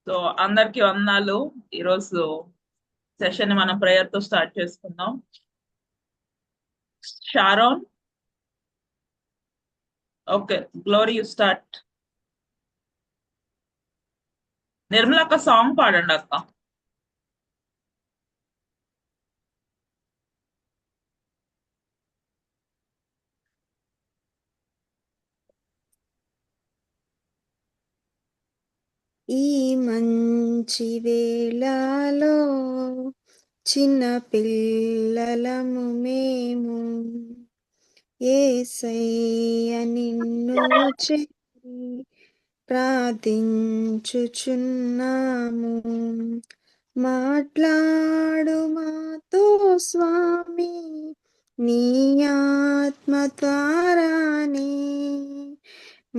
So అందరికి వందనాలు. ఈరోజు సెషన్ మనం ప్రేయర్ తో స్టార్ట్ చేసుకుందాం. Sharon, okay, glory you start. Nirmala ఒక సాంగ్ పాడండి అక్క. ఈ మంచి వేళలో చిన్న పిల్లలము మేము యేసయ్య నిన్ను చేరి ప్రార్థించుచున్నాము. మాట్లాడు మాతో స్వామి, నీ ఆత్మ ద్వారానే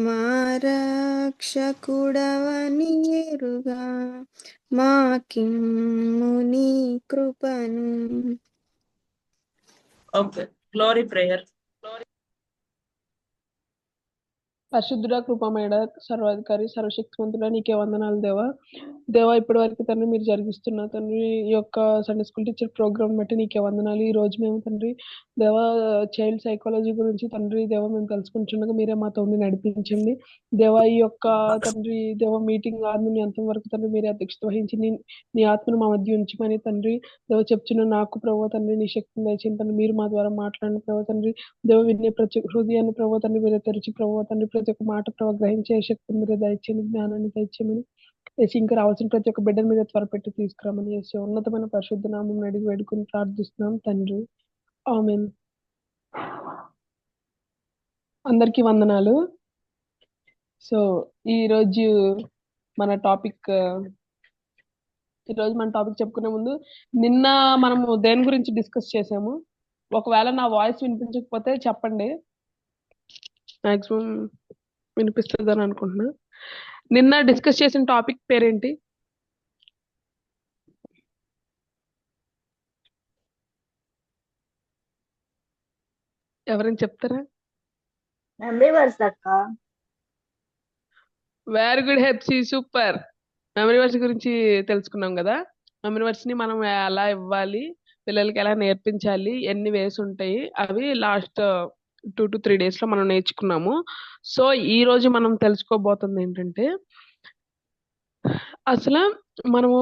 మా రక్షకుడవని ఎరుగా మాకిమ్ము నీ కృపను. Okay, glory prayer. పరిశుద్ధుడ, కృపమేడ, సర్వాధికారి, సర్వశక్తివంతుడ, నీకే వందనాలు దేవా. ఇప్పటి వరకు తండ్రి మీరు జరిగిస్తున్న తండ్రి ఈ యొక్క సండే స్కూల్ టీచర్ ప్రోగ్రామ్ బట్టి నీకే వందనాలు. ఈ రోజు మేము తండ్రి దేవా చైల్డ్ సైకాలజీ గురించి తండ్రి దేవ మేము తెలుసుకుంటుండగా మీరే మాతో ఉండి నడిపించండి దేవా. ఈ యొక్క తండ్రి దేవ మీటింగ్ ఆత్మని అంతం వరకు తండ్రి మీరే అధ్యక్షత వహించి నీ ఆత్మను మా మధ్య ఉంచమని తండ్రి దేవ చెప్తున్న నాకు ప్రభావ తండ్రి నీ శక్తిని దయచేయండి తండ్రి. మీరు మా ద్వారా మాట్లాడిన ప్రభావ తండ్రి దేవ వినే ప్రతి హృదయాన్ని ప్రభావ తండ్రి మీరే తెరిచి ప్రభావ తండ్రి ప్రతి ఒక్క మాట ప్రభావ గ్రహించే శక్తిని మీరే దయచేయండి, జ్ఞానాన్ని దయచేయమని వేసి ఇంకా రావాల్సిన ప్రతి ఒక్క బిడ్డను మీద త్వరపెట్టి తీసుకురామని వేసి ఉన్నతమైన పరిశుద్ధ నామం అడిగి వేడుకుని ప్రార్థిస్తున్నాం తండ్రి, ఆమేన్. అందరికీ వందనాలు. సో ఈరోజు మన టాపిక్ చెప్పుకునే ముందు నిన్న మనము దేని గురించి డిస్కస్ చేసాము. ఒకవేళ నా వాయిస్ వినిపించకపోతే చెప్పండి, మాక్సిమం వినిపిస్తుందని అనుకుంటున్నా. నిన్న డిస్కస్ చేసిన టాపిక్ పేరేంటి? ఎవరైనా చెప్తారా? మెమరీ వర్స్ అక్క. Very good Hepsi, super. Memory verse గురించి తెలుసుకున్నాం కదా. మెమరీ వర్స్ ని మనం ఎలా ఇవ్వాలి, పిల్లలకి ఎలా నేర్పించాలి, ఎన్ని వేస్ ఉంటాయి, అవి లాస్ట్ 2 to 3 days లో మనం నేర్చుకున్నాము. సో ఈ రోజు మనం తెలుసుకోబోతుంది ఏంటంటే, అసలు మనము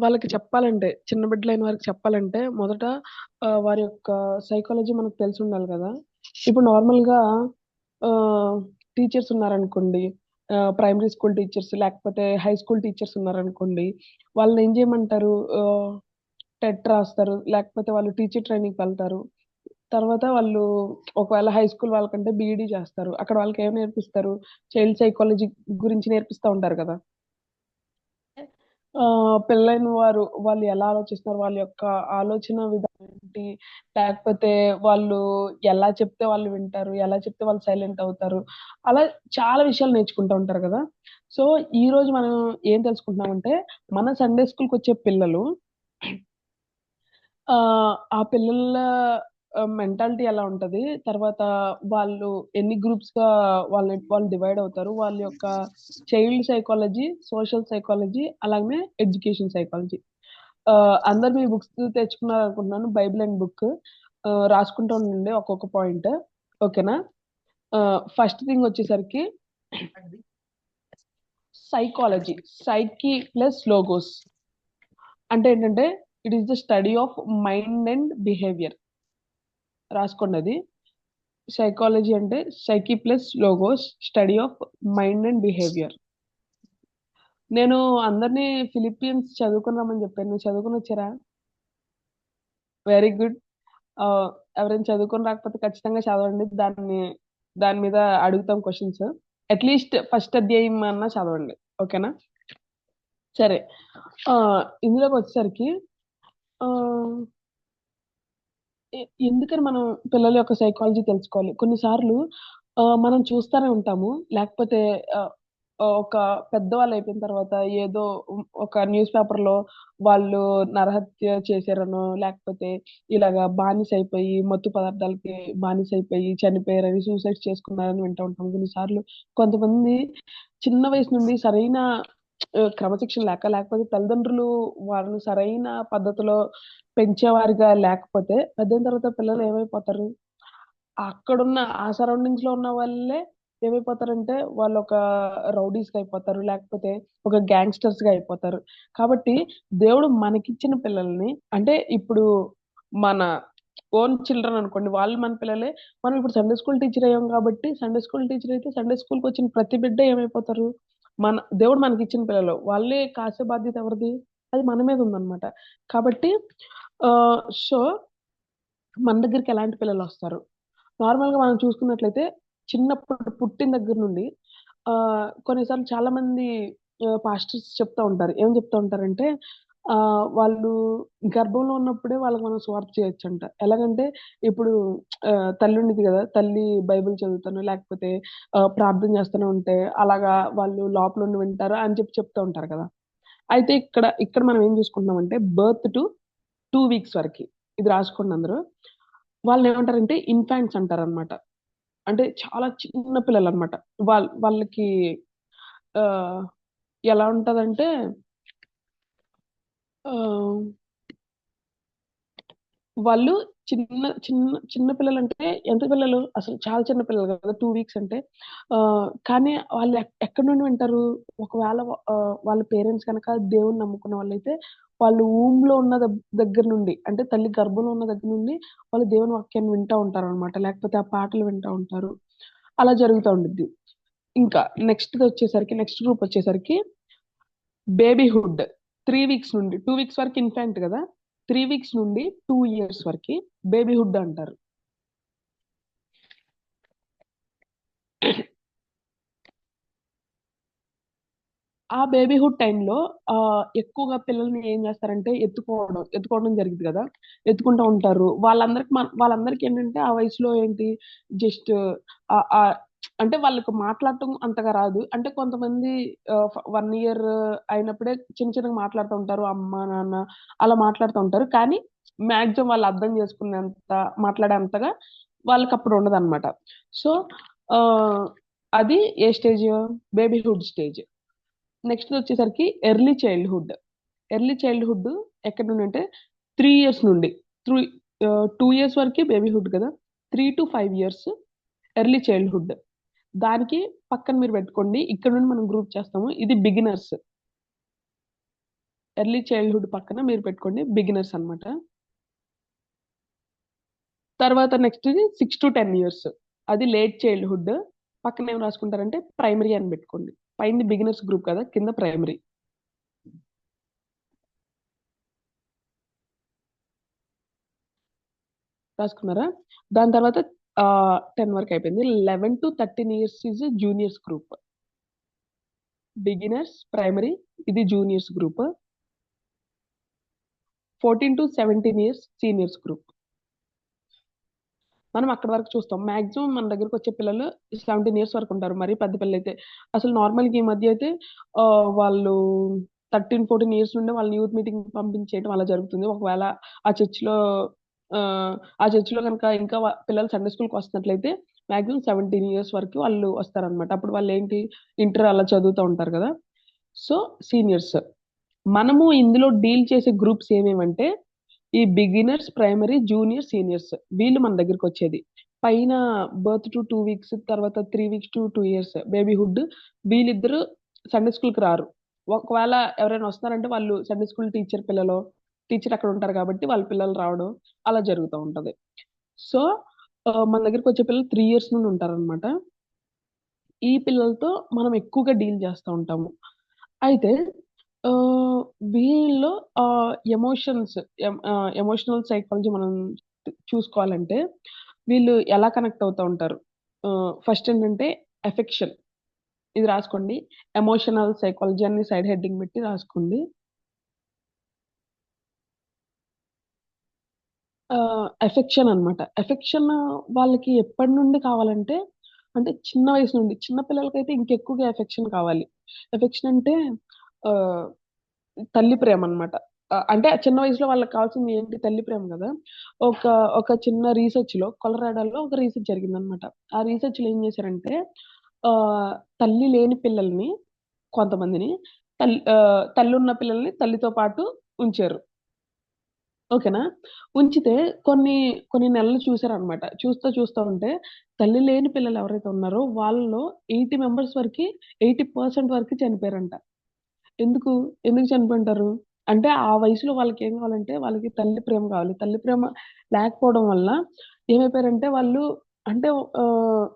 వాళ్ళకి చెప్పాలంటే, చిన్న బిడ్డలైన వారికి చెప్పాలంటే మొదట వారి యొక్క సైకాలజీ మనకు తెలిసి ఉండాలి కదా. ఇప్పుడు నార్మల్ గా టీచర్స్ ఉన్నారనుకోండి, ప్రైమరీ స్కూల్ టీచర్స్ లేకపోతే హై స్కూల్ టీచర్స్ ఉన్నారనుకోండి, వాళ్ళని ఏం చేయమంటారు? టెట్ రాస్తారు, లేకపోతే వాళ్ళు టీచర్ ట్రైనింగ్ వెళ్తారు. తర్వాత వాళ్ళు ఒకవేళ హై స్కూల్ వాళ్ళకంటే బీఈడీ చేస్తారు. అక్కడ వాళ్ళకి ఏం నేర్పిస్తారు? చైల్డ్ సైకాలజీ గురించి నేర్పిస్తూ ఉంటారు కదా. పెళ్ళైన వాళ్ళు ఎలా ఆలోచిస్తున్నారు, వాళ్ళ యొక్క ఆలోచన విధానం ఏంటి, లేకపోతే వాళ్ళు ఎలా చెప్తే వాళ్ళు వింటారు, ఎలా చెప్తే వాళ్ళు సైలెంట్ అవుతారు, అలా చాలా విషయాలు నేర్చుకుంటూ ఉంటారు కదా. సో ఈ రోజు మనం ఏం తెలుసుకుంటున్నామంటే, మన సండే స్కూల్కి వచ్చే పిల్లలు ఆ పిల్లల మెంటాలిటీ ఎలా ఉంటది, తర్వాత వాళ్ళు ఎన్ని గ్రూప్స్ గా వాళ్ళు డివైడ్ అవుతారు, వాళ్ళ యొక్క చైల్డ్ సైకాలజీ, సోషల్ సైకాలజీ, అలాగే ఎడ్యుకేషన్ సైకాలజీ. అందరు మీ బుక్స్ తెచ్చుకున్నారు అనుకుంటున్నాను, బైబిల్ అండ్ బుక్ రాసుకుంటూ ఉండండి ఒక్కొక్క పాయింట్, ఓకేనా. ఫస్ట్ థింగ్ వచ్చేసరికి సైకాలజీ, సైకి ప్లస్ లోగోస్ అంటే ఏంటంటే, it is the study of mind and behaviour. రాసుకోండి అది. సైకాలజీ అంటే psyche plus logos, study of mind and behaviour. నేను అందరినీ ఫిలిపియన్స్ చదువుకుని రమ్మని చెప్పాను, నువ్వు చదువుకుని వచ్చారా? Very good. ఎవరైనా చదువుకొని రాకపోతే ఖచ్చితంగా చదవండి, దాని మీద అడుగుతాం క్వశ్చన్స్. అట్లీస్ట్ ఫస్ట్ అధ్యాయం అన్నా చదవండి, ఓకేనా. సరే, ఇందులోకి వచ్చేసరికి ఎందుకని మనం పిల్లల యొక్క సైకాలజీ తెలుసుకోవాలి? కొన్నిసార్లు మనం చూస్తూనే ఉంటాము, లేకపోతే ఒక పెద్దవాళ్ళు అయిపోయిన తర్వాత ఏదో ఒక న్యూస్ పేపర్ లో వాళ్ళు నరహత్య చేశారనో, లేకపోతే ఇలాగా బానిస అయిపోయి మత్తు పదార్థాలకి బానిస అయిపోయి చనిపోయారని, సూసైడ్ చేసుకున్నారని వింటూ ఉంటాం. కొన్నిసార్లు కొంతమంది చిన్న వయసు నుండి సరైన క్రమశిక్షణ లేకపోతే తల్లిదండ్రులు వాళ్ళని సరైన పద్ధతిలో పెంచేవారిగా లేకపోతే పెద్దయిన తర్వాత పిల్లలు ఏమైపోతారు? అక్కడున్న ఆ సరౌండింగ్స్ లో ఉన్న వాళ్ళే ఏమైపోతారంటే వాళ్ళు ఒక రౌడీస్ గా అయిపోతారు, లేకపోతే ఒక గ్యాంగ్స్టర్స్ గా అయిపోతారు. కాబట్టి దేవుడు మనకిచ్చిన పిల్లల్ని, అంటే ఇప్పుడు మన ఓన్ చిల్డ్రన్ అనుకోండి, వాళ్ళు మన పిల్లలే. మనం ఇప్పుడు సండే స్కూల్ టీచర్ అయ్యాం కాబట్టి సండే స్కూల్ టీచర్ అయితే సండే స్కూల్కి వచ్చిన ప్రతి బిడ్డ ఏమైపోతారు? మన దేవుడు మనకి ఇచ్చిన పిల్లలు వాళ్ళే కాసే బాధ్యత ఎవరిది? అది మన మీద ఉందన్నమాట. కాబట్టి సో మన దగ్గరికి ఎలాంటి పిల్లలు వస్తారు? నార్మల్ గా మనం చూసుకున్నట్లయితే చిన్నప్పుడు పుట్టిన దగ్గర నుండి కొన్నిసార్లు చాలా మంది పాస్టర్స్ చెప్తా ఉంటారు. ఏం చెప్తా ఉంటారంటే వాళ్ళు గర్భంలో ఉన్నప్పుడే వాళ్ళకి మనం స్వార్థ చేయొచ్చంట. ఎలాగంటే ఇప్పుడు తల్లి ఉండేది కదా, తల్లి బైబిల్ చదువుతాను లేకపోతే ప్రార్థన చేస్తూనే ఉంటే అలాగా వాళ్ళు లోపల ఉండి వింటారు అని చెప్తూ ఉంటారు కదా. అయితే ఇక్కడ ఇక్కడ మనం ఏం చూసుకుంటున్నామంటే బర్త్ టు 2 వీక్స్ వరకు ఇది రాసుకోండి అందరూ. వాళ్ళని ఏమంటారంటే ఇన్ఫాంట్స్ అంటారనమాట. అంటే చాలా చిన్న పిల్లలు అనమాట. వాళ్ళకి ఆ, ఎలా ఉంటదంటే ఆ, వాళ్ళు చిన్న చిన్న చిన్న పిల్లలు. అంటే ఎంత పిల్లలు? అసలు చాలా చిన్న పిల్లలు కదా 2 వీక్స్ అంటే. ఆ, కానీ వాళ్ళు ఎక్కడి నుండి వింటారు? ఒకవేళ వాళ్ళ పేరెంట్స్ కనుక దేవుని నమ్ముకున్న వాళ్ళైతే వాళ్ళు ఊమ్లో ఉన్న దగ్గర నుండి, అంటే తల్లి గర్భంలో ఉన్న దగ్గర నుండి వాళ్ళు దేవుని వాక్యాన్ని వింటూ ఉంటారు అనమాట. లేకపోతే ఆ పాటలు వింటూ ఉంటారు. అలా జరుగుతూ ఉంటుంది. ఇంకా నెక్స్ట్ గ్రూప్ వచ్చేసరికి బేబీహుడ్. 3 వీక్స్ నుండి 2 వీక్స్ వరకు ఇన్ఫాంట్ కదా, 3 వీక్స్ నుండి 2 ఇయర్స్ వరకు బేబీహుడ్ అంటారు. ఆ బేబీహుడ్ టైంలో ఎక్కువగా పిల్లల్ని ఏం చేస్తారంటే ఎత్తుకోవడం జరిగింది కదా, ఎత్తుకుంటూ ఉంటారు. వాళ్ళందరికీ ఏంటంటే ఆ వయసులో ఏంటి జస్ట్ అంటే వాళ్ళకి మాట్లాడటం అంతగా రాదు. అంటే కొంతమంది 1 ఇయర్ అయినప్పుడే చిన్న చిన్నగా మాట్లాడుతూ ఉంటారు, అమ్మ నాన్న అలా మాట్లాడుతూ ఉంటారు. కానీ మాక్సిమం వాళ్ళు అర్థం చేసుకునేంత మాట్లాడేంతగా వాళ్ళకి అప్పుడు ఉండదు అనమాట. సో అది ఏ స్టేజ్? బేబీహుడ్ స్టేజ్. నెక్స్ట్ వచ్చేసరికి ఎర్లీ చైల్డ్హుడ్ ఎక్కడి నుండి అంటే 3 ఇయర్స్ నుండి 2 ఇయర్స్ వరకు బేబీహుడ్ కదా, 3 to 5 ఇయర్స్ ఎర్లీ చైల్డ్హుడ్. దానికి పక్కన మీరు పెట్టుకోండి, ఇక్కడ నుండి మనం గ్రూప్ చేస్తాము. ఇది బిగినర్స్. ఎర్లీ చైల్డ్హుడ్ పక్కన మీరు పెట్టుకోండి బిగినర్స్ అన్నమాట. తర్వాత నెక్స్ట్ ఇది 6 to 10 ఇయర్స్, అది లేట్ చైల్డ్హుడ్. పక్కన ఏం రాసుకుంటారంటే ప్రైమరీ అని పెట్టుకోండి. పైన బిగినర్స్ గ్రూప్ కదా, కింద ప్రైమరీ. రాసుకున్నారా? దాని తర్వాత 10 వరకు అయిపోయింది. 11 to 13 years is juniors group. Beginners primary, ఇది juniors group. 14 to 17 years seniors group. మనం అక్కడ వరకు చూస్తాం. మాక్సిమం మన దగ్గరకు వచ్చే పిల్లలు 17 ఇయర్స్ వరకు ఉంటారు. మరి పెద్ద పిల్లలు అయితే అసలు నార్మల్గా ఈ మధ్య అయితే వాళ్ళు 13-14 ఇయర్స్ నుండి వాళ్ళని యూత్ మీటింగ్ పంపించేయడం అలా జరుగుతుంది. ఒకవేళ ఆ చర్చిలో కనుక ఇంకా పిల్లలు సండే స్కూల్కి వస్తున్నట్లయితే మాక్సిమం 17 ఇయర్స్ వరకు వాళ్ళు వస్తారనమాట. అప్పుడు వాళ్ళు ఏంటి ఇంటర్ అలా చదువుతూ ఉంటారు కదా. So seniors. మనము ఇందులో డీల్ చేసే గ్రూప్స్ ఏమేమంటే ఈ బిగినర్స్, ప్రైమరీ, జూనియర్, సీనియర్స్. వీళ్ళు మన దగ్గరికి వచ్చేది. పైన బర్త్ టు 2 వీక్స్, తర్వాత 3 వీక్స్ టు 2 ఇయర్స్ బేబీహుడ్. వీళ్ళిద్దరు సండే స్కూల్కి రారు. ఒకవేళ ఎవరైనా వస్తున్నారంటే వాళ్ళు సండే స్కూల్ టీచర్ అక్కడ ఉంటారు కాబట్టి వాళ్ళ పిల్లలు రావడం అలా జరుగుతూ ఉంటది. సో మన దగ్గరికి వచ్చే పిల్లలు 3 ఇయర్స్ నుండి ఉంటారనమాట. ఈ పిల్లలతో మనం ఎక్కువగా డీల్ చేస్తూ ఉంటాము. అయితే వీళ్ళలో ఎమోషనల్ సైకాలజీ మనం చూసుకోవాలంటే వీళ్ళు ఎలా కనెక్ట్ అవుతూ ఉంటారు? ఫస్ట్ ఏంటంటే ఎఫెక్షన్. ఇది రాసుకోండి, ఎమోషనల్ సైకాలజీ అని సైడ్ హెడ్డింగ్ పెట్టి రాసుకోండి. ఎఫెక్షన్ అన్నమాట. ఎఫెక్షన్ వాళ్ళకి ఎప్పటి నుండి కావాలంటే, అంటే చిన్న వయసు నుండి. చిన్న పిల్లలకైతే ఇంకెక్కువగా ఎఫెక్షన్ కావాలి. ఎఫెక్షన్ అంటే తల్లి ప్రేమ అన్నమాట. అంటే చిన్న వయసులో వాళ్ళకి కావాల్సింది ఏంటి? తల్లి ప్రేమ కదా. ఒక ఒక చిన్న రీసెర్చ్ లో కొలరాడోలో ఒక రీసెర్చ్ జరిగిందనమాట. ఆ రీసెర్చ్ లో ఏం చేశారంటే తల్లి లేని పిల్లల్ని కొంతమందిని తల్లి ఉన్న పిల్లల్ని తల్లితో పాటు ఉంచారు. ఓకేనా? ఉంచితే కొన్ని కొన్ని నెలలు చూసారనమాట. చూస్తా ఉంటే తల్లి లేని పిల్లలు ఎవరైతే ఉన్నారో వాళ్ళలో 80 మెంబర్స్ వరకి 80% వరకు చనిపోయారంట. ఎందుకు? ఎందుకు చనిపోయుంటారు? అంటే ఆ వయసులో వాళ్ళకేం కావాలంటే వాళ్ళకి తల్లి ప్రేమ కావాలి. తల్లి ప్రేమ లేకపోవడం వల్ల ఏమైపోయారంటే వాళ్ళు అంటే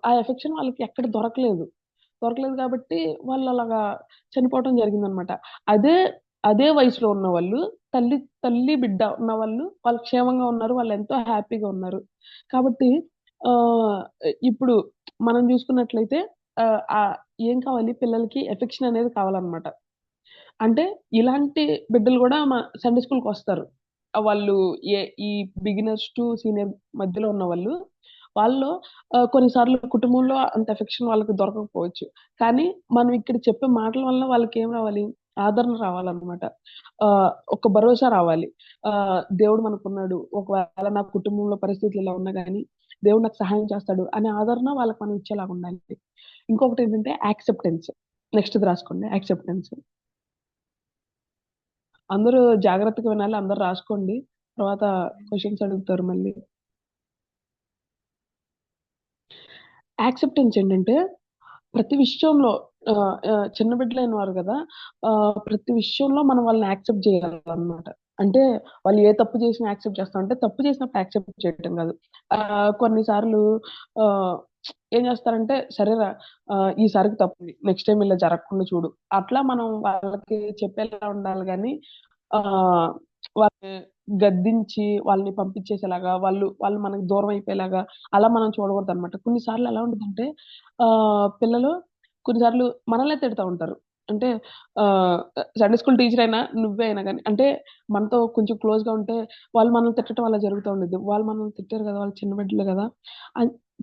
ఆ ఎఫెక్షన్ వాళ్ళకి ఎక్కడ దొరకలేదు. దొరకలేదు కాబట్టి వాళ్ళు అలాగా చనిపోవటం జరిగిందనమాట. అదే అదే వయసులో ఉన్నవాళ్ళు తల్లి, బిడ్డ ఉన్నవాళ్ళు వాళ్ళు క్షేమంగా ఉన్నారు. వాళ్ళెంతో హ్యాపీగా ఉన్నారు. కాబట్టి ఆహ్, ఇప్పుడు మనం చూసుకున్నట్లయితే ఏం కావాలి పిల్లలకి ఎఫెక్షన్ అనేది కావాలనమాట. అంటే ఇలాంటి బిడ్డలు గూడా సండే స్కూల్‌కొస్తారు. వాళ్ళు ఈ బిగినర్స్ టు సీనియర్ మధ్యలో ఉన్నవాళ్ళు. వాళ్ళలో కొన్ని సార్లు కుటుంబంలో అంత ఎఫెక్షన్ వాళ్ళకి దొరకకపోవచ్చు. కానీ మనం ఇక్కడ చెప్పే మాటల వల్ల వాళ్ళకేం రావాలి? ఆదరణ రావాలనమాట. ఒక భరోసా రావాలి. దేవుడు మనకున్నాడు. ఒకవేళ నా కుటుంబంలో పరిస్థితులు ఇలా ఉన్నా గానీ, దేవుడు నాకు సహాయం చేస్తాడు అనే ఆదరణ వాళ్ళకి మనం ఇచ్చేలాగుండాలి. ఇంకొకటేంటంటే యాక్సెప్టెన్స్. నెక్స్ట్‌ది రాసుకోండి యాక్సెప్టెన్స్. అందరూ జాగ్రత్తగా వినాలి. అందరూ రాసుకోండి. తర్వాత క్వెషన్స్ అడుగుతారు మళ్ళీ. యాక్సెప్టెన్స్ ఏంటంటే ప్రతి విషయంలో చిన్న బిడ్డలైన వారు గదా! ప్రతి విషయంలో మనం వాళ్ళని యాక్సెప్ట్ చేయాలన్నమాట. అంటే వాళ్ళు ఏ తప్పు చేసినా యాక్సెప్ట్ చేస్తాం. అంటే తప్పు చేసినప్పుడు యాక్సెప్ట్ చేయటం గాదు. కొన్ని సార్లు ఆహ్, ఏం చేస్తారంటే సరేరా ఈసారికి తప్పుంది. నెక్స్ట్ టైమ్ ఇలా జరగకుండా చూడు. అట్లా మనం వాళ్ళకి చెప్పేలా ఉండాలి గానీ ఆహ్, వాళ్ళని గద్దించి వాళ్ళని పంపించేసేలాగా వాళ్ళు మనకు దూరం అయిపోయేలాగా అలా మనం చూడకూడదనమాట. కొన్ని సార్లు ఎలా ఉంటదంటే పిల్లలు కొన్ని సార్లు మనల్నే తిడతా ఉంటారు. అంటే ఆహ్, సండే స్కూల్ టీచర్ అయినా, నువ్వే అయినా గాని అంటే మనతో కొంచెం క్లోజ్‌గా ఉంటే వాళ్ళు మనల్ని తిట్టడం అలా జరుగుతా ఉండిద్ది. వాళ్ళు మనల్ని తిట్టారు గదా! వాళ్ళు చిన్న బిడ్డలు గదా!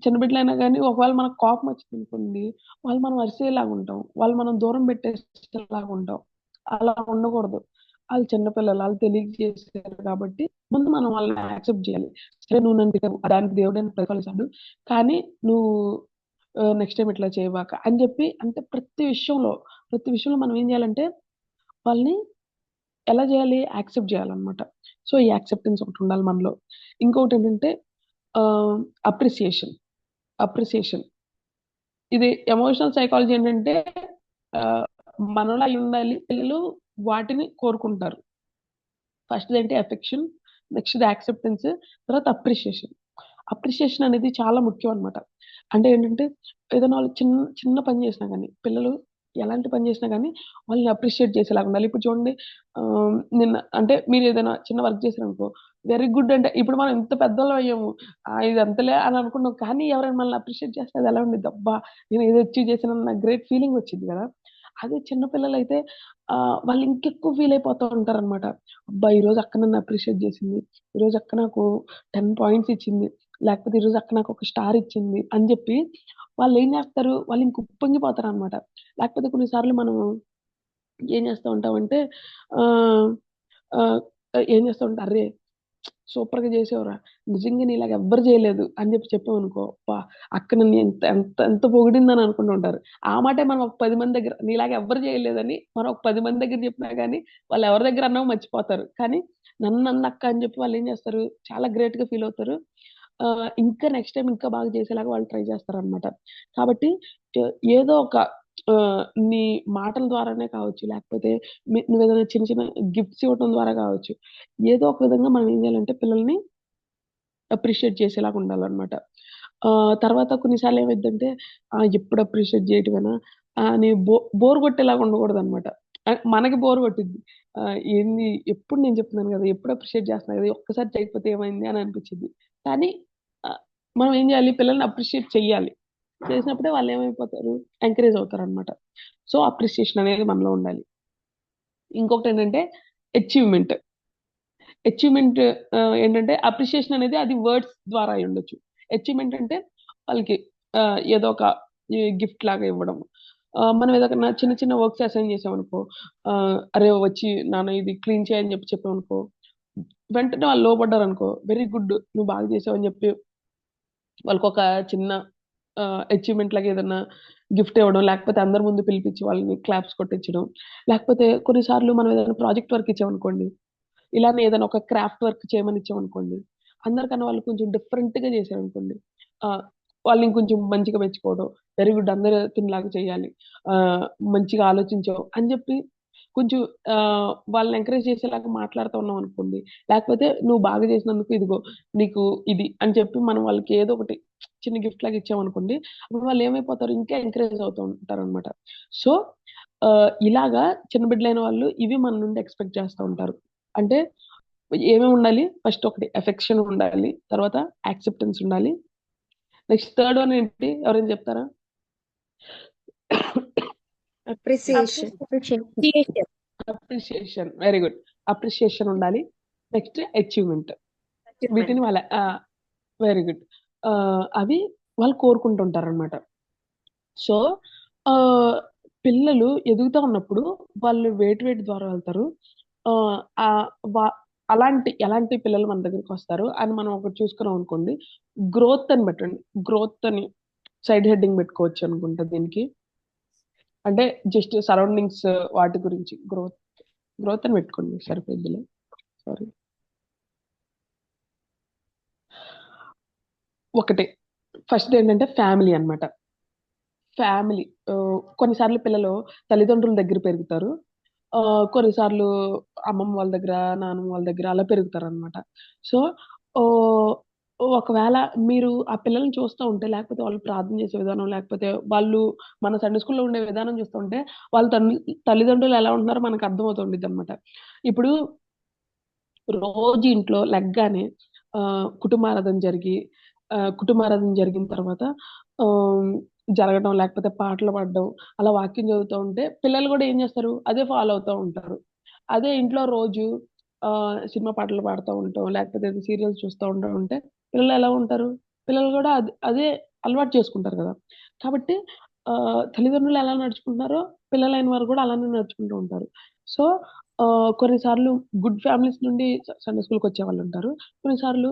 చిన్న బిడ్డలైనా గాని ఒకవేళ మనకు కోపం వచ్చిందనుకోండి, వాళ్ళు మనం అరిసేలాగుంటాం. వాళ్ళు మనం దూరం పెట్టేసేలాగుంటాం. అలా ఉండకూడదు. ఆళ్ళు చిన్న పిల్లలు. ఆళ్ళు తెలియక చేసారు కాబట్టి ముందు మనం వాళ్ళని యాక్సెప్ట్ జేయాలి. సరే నువ్వు నన్ను తిట్టావు. దానికి దేవుడే నాకు ప్రతిఫలిస్తాడు. కానీ నువ్వు నెక్స్ట్ టైమ్ ఇట్లా చేయబాక అని జెప్పి అంటే ప్రతి విషయంలో మనం ఏం జేయాలంటే వాళ్ళని ఎలా జేయాలి? యాక్సెప్ట్ జేయాలన్నమాట. సో, ఈ యాక్సెప్టెన్స్ ఒకటుండాలి మనలో. ఇంకొకటేంటంటే ఆహ్, అప్రిసియేషన్. అప్రిసియేషన్. ఇది ఎమోషనల్ సైకాలజీ ఏంటంటే ఆహ్, మనలో అయ్యుండాలి. పిల్లలు వాటిని కోరుకుంటారు. ఫస్ట్‌దేంటి ఎఫెక్షన్, నెక్స్ట్‌ది యాక్సెప్టెన్స్, తర్వాత అప్రిషియేషన్. అప్రిషియేషన్ అనేది చాలా ముఖ్యం అన్నమాట. అంటే ఏంటంటే ఏదైనా వాళ్ళు చిన్న చిన్న పని చేసినా గాని, పిల్లలు ఎలాంటి పని చేసినా గాని వాళ్ళని అప్రిషియేట్ చేసేలాగా ఉండాలి. ఇప్పుడు చూడండి నిన్న అంటే మీరేదైనా చిన్న వర్క్ చేశారనుకో, వెరీ గుడ్ అంటే ఇప్పుడు మనం ఇంత పెద్దోళ్ళం అయ్యాము. ఇది అంతలే అని అనుకున్నాం. కానీ ఎవరైనా మనల్ని అప్రిషియేట్ చేస్తే అది ఎలా ఉండిద్ది? అబ్బా! నేను ఏదో అచీవ్ చేశానన్న గ్రేట్ ఫీలింగ్ వచ్చిద్ది గదా! అదే చిన్న పిల్లలైతే వాళ్ళు ఇంకెక్కువ ఫీల్ అయిపోతూ ఉంటారనమాట. అబ్బా! ఈరోజు అక్క నన్ను అప్రిషియేట్ చేసింది. ఈరోజు అక్క నాకు 10 పాయింట్స్ ఇచ్చింది. లేకపోతే ఈరోజు అక్క నాకు ఒక స్టార్ ఇచ్చింది అని జెప్పి వాళ్ళేం జేస్తారు? వాళ్ళు ఇంక ఉప్పొంగిపోతారనమాట. లేకపోతే కొన్ని సార్లు మనం ఏం చేస్తా ఉంటామంటే ఆహ్, ఆహ్, ఏం చేస్తా ఉంటా అర్రే! సూపర్‌గా చేసావురా! నిజంగా నీలాగా ఎవ్వరు చేయలేదు అని చెప్పామనుకో, అబ్బా! అక్క నన్ను ఎంత ఎంత ఎంత పొగిడిందని అనుకుంటూ ఉంటారు. ఆ మాటే మనం ఒక 10 మంది దగ్గర నీలాగా ఎవ్వరు చేయలేదని మనం ఒక 10 మంది దగ్గర చెప్పినా గాని వాళ్ళు ఎవరి దగ్గర అన్నామో మర్చిపోతారు. కానీ నన్నక్క అని చెప్పి వాళ్ళేం చేస్తారు, చాలా గ్రేట్‌గా ఫీల్ అవుతారు. ఇంకా నెక్స్ట్ టైమ్ ఇంకా బాగా చేసేలాగా వాళ్ళు ట్రై చేస్తారనమాట. కాబట్టి ఎ ఏదో ఒక నీ మాటల ద్వారానే కావచ్చు, లేకపోతే నువ్వేదైనా చిన్న చిన్న గిఫ్ట్స్ ఇవ్వటం ద్వారా కావచ్చు. ఏదో ఒక విధంగా మనం ఏం చేయాలంటే పిల్లల్ని అప్రిషియేట్ చేసేలాగా ఉండాలనమాట. తర్వాత కొన్ని సార్లు ఏమైద్దంటే ఎప్పుడు అప్రిషియేట్ చేయటమేనా అని బోర్ కొట్టేలాగా ఉండకూడదనమాట. మనకి బోర్ కొట్టిద్ది. ఏంది ఎప్పుడు నేను చెప్తున్నాను గదా! ఎప్పుడు అప్రిషియేట్ చేస్తున్నా గదా! ఒక్కసారి చేయకపోతే ఏమైంది అని అనిపించిద్ది. కానీ ఆహ్, మనం ఏం చేయాలి పిల్లల్ని అప్రిషియేట్ చెయ్యాలి. చేసినప్పుడే వాళ్ళేమైపోతారు ఎంకరేజ్ అవుతారనమాట. సో, అప్రిషియేషన్ అనేది మనలో ఉండాలి. ఇంకొకటేంటంటే అచీవ్‌మెంట్. అచీవ్‌మెంట్ ఏంటంటే అప్రిషియేషన్ అనేది అది వర్డ్స్ ద్వారా అయ్యుండొచ్చు. అచీవ్‌మెంట్ అంటే వాళ్ళకి ఏదో ఒక గిఫ్ట్ లాగా ఇవ్వడం. మనం ఏదైనా చిన్న చిన్న వర్క్స్ అసైన్ చేసామనుకో, అరే వచ్చి నాన్న ఇది క్లీన్ చేయి అని చెప్పామనుకో, వెంటనే వాళ్ళు లోబడ్డారనుకో, వెరీ గుడ్ నువ్వు బాగా చేసావు అని చెప్పి వాళ్ళకొక చిన్న అచీవ్‌మెంట్ లాగా ఏదన్నా గిఫ్ట్ ఇవ్వడం, లేకపోతే అందరి ముందు పిలిపించి వాళ్ళని క్లాప్స్ కొట్టించడం, లేకపోతే కొన్నిసార్లు మనం ఏదైనా ప్రాజెక్ట్ వర్క్ ఇచ్చామనుకోండి, ఇలానే ఏదైనా ఒక క్రాఫ్ట్ వర్క్ చేయమని ఇచ్చామనుకోండి, అందరికన్నా వాళ్ళు కొంచెం డిఫరెంట్ గా చేశారనుకోండి, ఆ, వాళ్ళు ఇంకొంచెం మంచిగా మెచ్చుకోవడం, వెరీ గుడ్ అందరూ తినలాగా చేయాలి, ఆ, మంచిగా ఆలోచించావు అని చెప్పి కొంచెం ఆ, వాళ్ళని ఎంకరేజ్ చేసేలాగా మాట్లాడుతూ ఉన్నాం అనుకోండి, లేకపోతే నువ్వు బాగా చేసినందుకు ఇదిగో నీకు ఇది అని చెప్పి మనం వాళ్ళకి ఏదో ఒకటి చిన్న గిఫ్ట్ లాగా ఇచ్చామనుకోండి, అప్పుడు వాళ్ళు ఏమైపోతారు, ఇంకా ఎంకరేజ్ అవుతూ ఉంటారు అనమాట. సో ఇలాగా చిన్న బిడ్డలైన వాళ్ళు ఇవి మన నుండి ఎక్స్పెక్ట్ చేస్తూ ఉంటారు. అంటే ఏమేమి ఉండాలి, ఫస్ట్ ఒకటి ఎఫెక్షన్ ఉండాలి, తర్వాత యాక్సెప్టెన్స్ ఉండాలి, నెక్స్ట్ థర్డ్ వన్ ఏంటి, ఎవరైనా చెప్తారా? Appreciation. Appreciation, very good. Appreciation ఉండాలి, నెక్స్ట్ అచీవ్మెంట్. వీటిని వాళ్ళ వెరీ గుడ్, అవి వాళ్ళు కోరుకుంటుంటారు అనమాట. సో పిల్లలు ఎదుగుతా ఉన్నప్పుడు వాళ్ళు వేటి ద్వారా వెళ్తారు, ఆ, ఆ, ఎలాంటి పిల్లలు మన దగ్గరికి వస్తారు అని మనం ఒకటి చూసుకున్నాం అనుకోండి, గ్రోత్ అని పెట్టండి, గ్రోత్ అని సైడ్ హెడ్డింగ్ పెట్టుకోవచ్చు అనుకుంటా దీనికి. అంటే జస్ట్ సరౌండింగ్స్ వాటి గురించి గ్రోత్ గ్రోత్ అని పెట్టుకోండి సరిపోద్దిలే, సారీ. ఒకటి ఫస్ట్ ఏంటంటే ఫ్యామిలీ అన్నమాట. ఫ్యామిలీ, కొన్నిసార్లు పిల్లలు తల్లిదండ్రుల దగ్గర పెరుగుతారు, ఆ, కొన్నిసార్లు అమ్మమ్మ వాళ్ళ దగ్గర, నాన్నమ్మ వాళ్ళ దగ్గర అలా పెరుగుతారు అనమాట. సో ఒకవేళ మీరు ఆ పిల్లల్ని చూస్తూ ఉంటే, లేకపోతే వాళ్ళు ప్రార్థన చేసే విధానం, లేకపోతే వాళ్ళు మన సండే స్కూల్లో ఉండే విధానం చూస్తూ ఉంటే, వాళ్ళ తల్లిదండ్రులు ఎలా ఉంటున్నారో మనకు అర్థమవుతుండిద్ది అనమాట. ఇప్పుడు రోజు ఇంట్లో లెగ్గానే ఆ, కుటుంబారాధన జరిగిన తర్వాత ఆ, జరగడం, లేకపోతే పాటలు పాడడం, అలా వాక్యం చదువుతూ ఉంటే పిల్లలు కూడా ఏం చేస్తారు, అదే ఫాలో అవుతూ ఉంటారు. అదే ఇంట్లో రోజు ఆ, సినిమా పాటలు పాడుతూ ఉంటాం, లేకపోతే సీరియల్స్ చూస్తూ ఉంటా ఉంటే పిల్లలు ఎలా ఉంటారు, పిల్లలు కూడా అదే అలవాటు చేసుకుంటారు కదా. కాబట్టి ఆ, తల్లిదండ్రులు ఎలా నడుచుకుంటున్నారో పిల్లలైన వారు కూడా అలానే నడుచుకుంటూ ఉంటారు. సో కొన్నిసార్లు గుడ్ ఫ్యామిలీస్ నుండి సండే స్కూల్కి వచ్చే వాళ్ళు ఉంటారు, కొన్నిసార్లు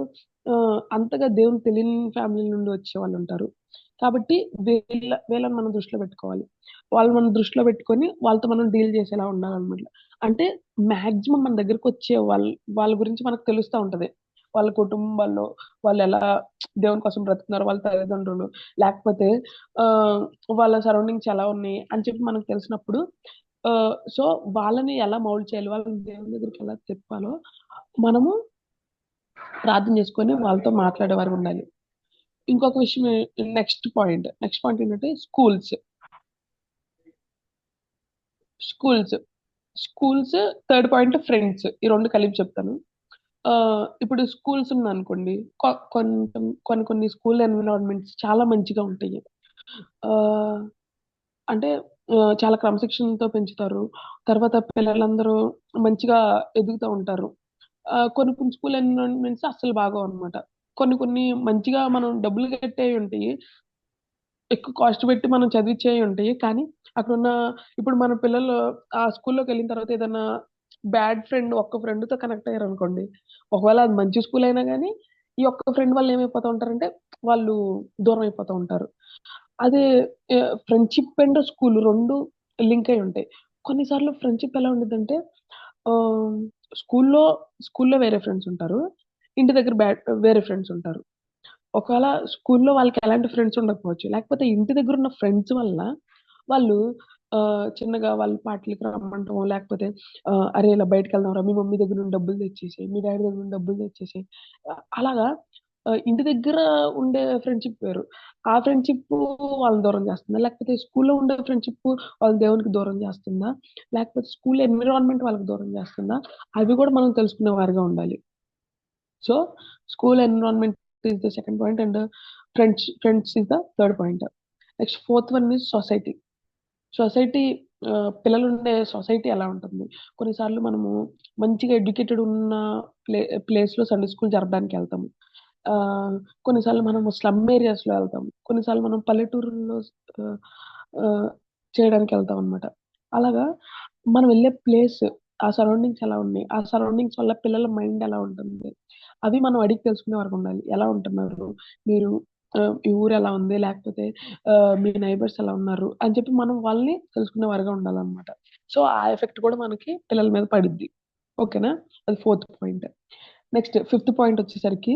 అంతగా దేవుని తెలియని ఫ్యామిలీ నుండి వచ్చే వాళ్ళు ఉంటారు. కాబట్టి వీళ్ళని మనం దృష్టిలో పెట్టుకోవాలి, వాళ్ళు మనం దృష్టిలో పెట్టుకొని వాళ్ళతో మనం డీల్ చేసేలా ఉండాలన్నమాట. అంటే మాక్సిమం మన దగ్గరికి వచ్చే వాళ్ళ గురించి మనకు తెలుస్తూ ఉంటది, వాళ్ళ కుటుంబాల్లో వాళ్ళు ఎలా దేవుని కోసం బ్రతుకున్నారు, వాళ్ళ తల్లిదండ్రులు, లేకపోతే ఆ వాళ్ళ సరౌండింగ్స్ ఎలా ఉన్నాయి అని చెప్పి మనకు తెలిసినప్పుడు, సో వాళ్ళని ఎలా మౌల్డ్ చేయాలి, వాళ్ళని దేవుని దగ్గరికి ఎలా తిప్పాలో మనము ప్రార్థన చేసుకొని వాళ్ళతో మాట్లాడే వారు ఉండాలి. ఇంకొక విషయం, నెక్స్ట్ పాయింట్ ఏంటంటే schools schools third point friends, ఈ రెండు కలిపి చెప్తాను. ఇప్పుడు స్కూల్స్ ఉందనుకోండి, కొన్ని స్కూల్ ఎన్విరాన్మెంట్స్ చాలా మంచిగా ఉంటాయి. ఆ, అంటే చాలా క్రమశిక్షణతో పెంచుతారు, తర్వాత పిల్లలందరూ మంచిగా ఎదుగుతూ ఉంటారు. కొన్ని స్కూల్ ఎన్విరాన్మెంట్స్ అస్సలు బాగోవు అనమాట. కొన్ని మంచిగా మనం డబ్బులు కట్టేవి ఉంటాయి, ఎక్కువ కాస్ట్ పెట్టి మనం చదివించేవి ఉంటాయి, కానీ అక్కడున్న ఇప్పుడు మన పిల్లలు ఆ స్కూల్లోకి వెళ్ళిన తర్వాత ఏదైనా బ్యాడ్ ఫ్రెండ్ ఒక్క ఫ్రెండ్తో కనెక్ట్ అయ్యారు అనుకోండి, ఒకవేళ అది మంచి స్కూల్ అయినా కానీ ఈ ఒక్క ఫ్రెండ్ వల్ల ఏమైపోతూ ఉంటారంటే వాళ్ళు దూరం అయిపోతూ ఉంటారు. అదే ఫ్రెండ్షిప్ అండ్ స్కూల్ రెండు లింక్ అయి ఉంటాయి. కొన్నిసార్లు ఫ్రెండ్షిప్ ఎలా ఉండదంటే, స్కూల్లో స్కూల్లో వేరే ఫ్రెండ్స్ ఉంటారు, ఇంటి దగ్గర వేరే ఫ్రెండ్స్ ఉంటారు. ఒకవేళ స్కూల్లో వాళ్ళకి ఎలాంటి ఫ్రెండ్స్ ఉండకపోవచ్చు, లేకపోతే ఇంటి దగ్గర ఉన్న ఫ్రెండ్స్ వల్ల వాళ్ళు చిన్నగా వాళ్ళ పార్టీలకి రమ్మంటాం, లేకపోతే అరే ఇలా బయటకు వెళ్దాం రా, మీ మమ్మీ దగ్గర నుండి డబ్బులు తెచ్చేసి, మీ డాడీ దగ్గర నుండి డబ్బులు తెచ్చేసి, అలాగా ఇంటి దగ్గర ఉండే ఫ్రెండ్షిప్ వేరు, ఆ ఫ్రెండ్షిప్ వాళ్ళని దూరం చేస్తుందా, లేకపోతే స్కూల్లో ఉండే ఫ్రెండ్షిప్ వాళ్ళ దేవునికి దూరం చేస్తుందా, లేకపోతే స్కూల్ ఎన్విరాన్మెంట్ వాళ్ళకి దూరం చేస్తుందా, అవి కూడా మనం తెలుసుకునే వారిగా ఉండాలి. So school environment is the second point, and friends is the third point. Next fourth one is society. పిల్లలు ఉండే సొసైటీ ఎలా ఉంటుంది, కొన్నిసార్లు మనము మంచిగా ఎడ్యుకేటెడ్ ఉన్న ప్లేస్లో సండే స్కూల్ జరపడానికి వెళ్తాము, ఆ, కొన్నిసార్లు మనము స్లమ్ ఏరియాస్లో వెళ్తాము, కొన్నిసార్లు మనం పల్లెటూరులో ఆ, ఆ, చేయడానికి వెళ్తాం అనమాట. అలాగా మనం వెళ్ళే ప్లేస్, ఆ సరౌండింగ్స్ ఎలా ఉన్నాయి, ఆ సరౌండింగ్స్ వల్ల పిల్లల మైండ్ ఎలా ఉంటుంది, అవి మనం అడిగి తెలుసుకునే వరకు ఉండాలి. ఎలా ఉంటున్నారు మీరు, ఈ ఊరు ఎలా ఉంది, లేకపోతే మీ నైబర్స్ ఎలా ఉన్నారు అని చెప్పి మనం వాళ్ళని తెలుసుకునే వారిగా ఉండాలన్నమాట. సో ఆ ఎఫెక్ట్ కూడా మనకి పిల్లల మీద పడిద్ది. ఓకేనా? అది 4th point. Next 5th point వచ్చేసరికి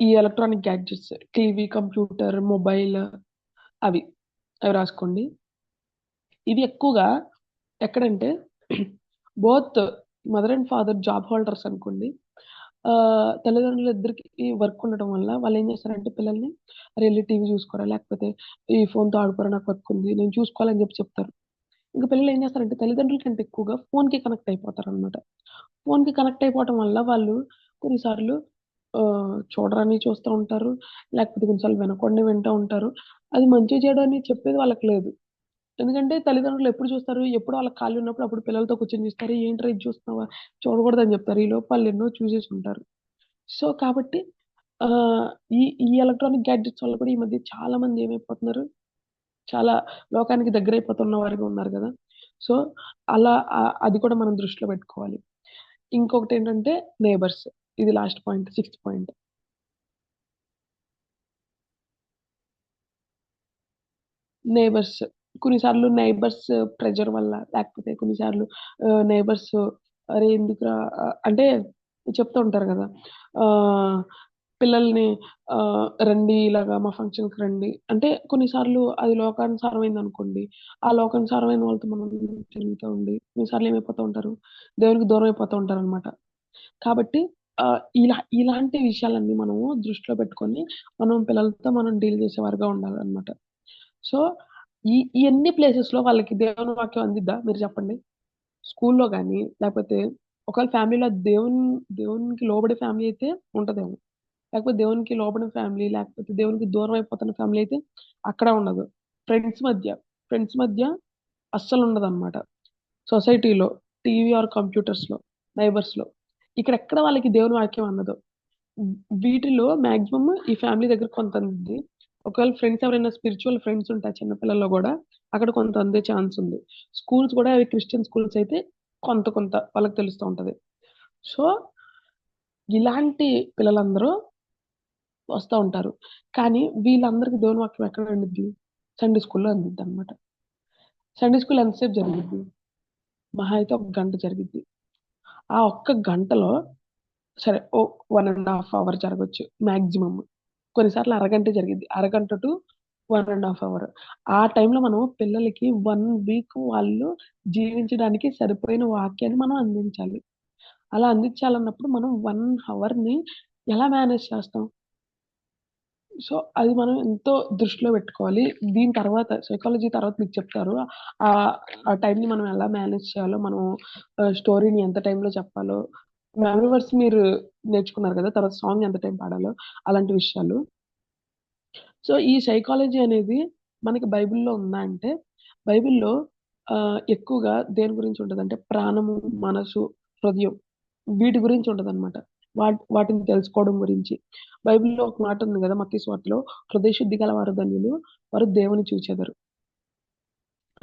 ఈ electronic gadgets, TV, computer, mobile, అవి అవి రాసుకోండి. ఇవి ఎక్కువగా ఎక్కడంటే both mother and father job holders అనుకోండి. తల్లిదండ్రులు ఇద్దరికి వర్క్ ఉండడం వల్ల వాళ్ళు ఏం చేస్తారంటే పిల్లల్ని అరే వెళ్ళి టీవీ చూసుకోరా, లేకపోతే ఈ ఫోన్తో ఆడుకోరా, నాకు వర్క్ ఉంది నేను చూసుకోవాలని చెప్పి చెప్తారు. ఇంకా పిల్లలు ఏం చేస్తారంటే తల్లిదండ్రుల కంటే ఎక్కువగా ఫోన్కి కనెక్ట్ అయిపోతారు అనమాట. ఫోన్కి కనెక్ట్ అయిపోవటం వల్ల వాళ్ళు కొన్నిసార్లు చూడరని చూస్తూ ఉంటారు, లేకపోతే కొన్నిసార్లు వినకుండా వింటూ ఉంటారు. అది మంచి చెడు అని చెప్పేది వాళ్ళకి లేదు. ఎందుకంటే తల్లిదండ్రులు ఎప్పుడు చూస్తారు, ఎప్పుడు వాళ్ళకి ఖాళీ ఉన్నప్పుడు అప్పుడు పిల్లలతో కూర్చొని చూస్తారు. ఏంట్రా ఇది చూస్తున్నావా, చూడకూడదని చెప్తారు. ఈలోపు వాళ్ళు ఎన్నో చూసేసి ఉంటారు. సో కాబట్టి ఆహ్, ఈ ఈ ఎలక్ట్రానిక్ గ్యాడ్జెట్స్ వల్ల కూడా ఈ మధ్య చాలా మంది ఏమైపోతున్నారు, చాలా లోకానికి దగ్గరైపోతున్న వారుగా ఉన్నారు గదా! సో అలా అది కూడా మనం దృష్టిలో పెట్టుకోవాలి. ఇంకొకటేంటంటే నైబర్స్. ఇది last point, 6th point. Neighbours. కొన్నిసార్లు నైబర్స్ ప్రెషర్ వల్ల, లేకపోతే కొన్నిసార్లు నైబర్స్ అరే ఎందుకురా అంటే చెప్తూ ఉంటారు గదా! ఆహ్, పిల్లల్ని రండి ఇలాగా మా ఫంక్షన్‌కి రండి. అంటే కొన్నిసార్లు అది లోకానుసారమైందనుకోండి. ఆ లోకానుసారమైన వాళ్ళతో మనం తిరుగుతూ ఉండి, కొన్నిసార్లు ఏమైపోతూ ఉంటారు, దేవునికి దూరం అయిపోతూ ఉంటారనమాట. కాబట్టి ఇలాంటి విషయాలన్నీ మనము దృష్టిలో పెట్టుకొని, మనం పిల్లలతో మనం డీల్ చేసేవారుగా ఉండాలనమాట. సో, ఇయన్ని ప్లేసెస్‌లో వాళ్ళకి దేవుని వాక్యం అందిద్దా మీరు చెప్పండి? స్కూల్‌లో గాని, లేకపోతే ఒకవేళ ఫ్యామిలీలో దేవునికి లోబడే ఫ్యామిలీ అయితే ఉంటదేమో. లేకపోతే దేవునికి లోబడని ఫ్యామిలీ, లేకపోతే దేవునికి దూరం అయిపోతున్న ఫ్యామిలీ అయితే అక్కడ ఉండదు. ఫ్రెండ్స్ మధ్య, ఫ్రెండ్స్ మధ్య అస్సలుండదనమాట. సొసైటీలో, టీవీ ఆర్ కంప్యూటర్స్‌లో, నైబర్స్‌లో ఇక్కడెక్కడ వాళ్ళకి దేవుని వాక్యం అందదు. వీటిలో మాక్సిమం ఈ ఫ్యామిలీ దగ్గర కొంత అందిద్ది. ఒకవేళ ఫ్రెండ్స్ ఎవరైనా స్పిరిచ్యువల్ ఫ్రెండ్స్ ఉంటే చిన్న పిల్లల్లో గూడా అక్కడ కొంత అందే ఛాన్స్ ఉంది. స్కూల్స్ గూడా అవి క్రిస్టియన్ స్కూల్స్ అయితే కొంత కొంత వాళ్ళకి తెలుస్తూ ఉంటది. సో, ఇలాంటి పిల్లలందరూ వస్తా ఉంటారు. కానీ వీళ్ళందరికి దేవుని వాక్యం ఎక్కడ అందిద్ది? సండే స్కూల్‌లో అందిద్దనమాట. సండే స్కూల్ ఎంతసేపు జరిగిద్ది? మహా అయితే ఒక గంట జరిగిద్ది. ఆ ఒక్క గంటలో సరే 1 ½ అవర్ జరగొచ్చు మాక్సిమం. కొన్నిసార్లు అరగంటే జరిగిద్ది. అరగంట టు 1 ½ అవర్. ఆ టైంలో మనం పిల్లలకి 1 వీక్ వాళ్ళు జీవించడానికి సరిపోయిన వాక్యాన్ని మనం అందించాలి. అలా అందించాలన్నప్పుడు మనం 1 అవర్‌ని ఎలా మేనేజ్ చేస్తాం? సో, అది మనం ఎంతో దృష్టిలో పెట్టుకోవాలి. దీని తర్వాత సైకాలజీ తర్వాత మీకు చెప్తారు. ఆహ్, ఆ టైంని మనం ఎలా మేనేజ్ చేయాలో, మనం స్టోరీని ఎంత టైంలో చెప్పాలో, మెమరీ వర్డ్స్ మీరు నేర్చుకున్నారు కదా! తర్వాత సాంగ్ ఎంత టైం పాడాలో, అలాంటి విషయాలు. సో, ఈ సైకాలజీ అనేది మనకి బైబిల్‌లో ఉందా అంటే, బైబిల్‌లో ఎక్కువగా దేని గురించి ఉంటదంటే, ప్రాణము, మనసు, హృదయం వీటి గురించి ఉంటదనమాట. వాటిని తెలుసుకోవడం గురించి. బైబిల్‌లో ఒక మాట ఉంది గదా! మత్తయి సువార్తలో, హృదయ శుద్ధి గలవారు ధన్యులు, వారు దేవుని చూచెదరు.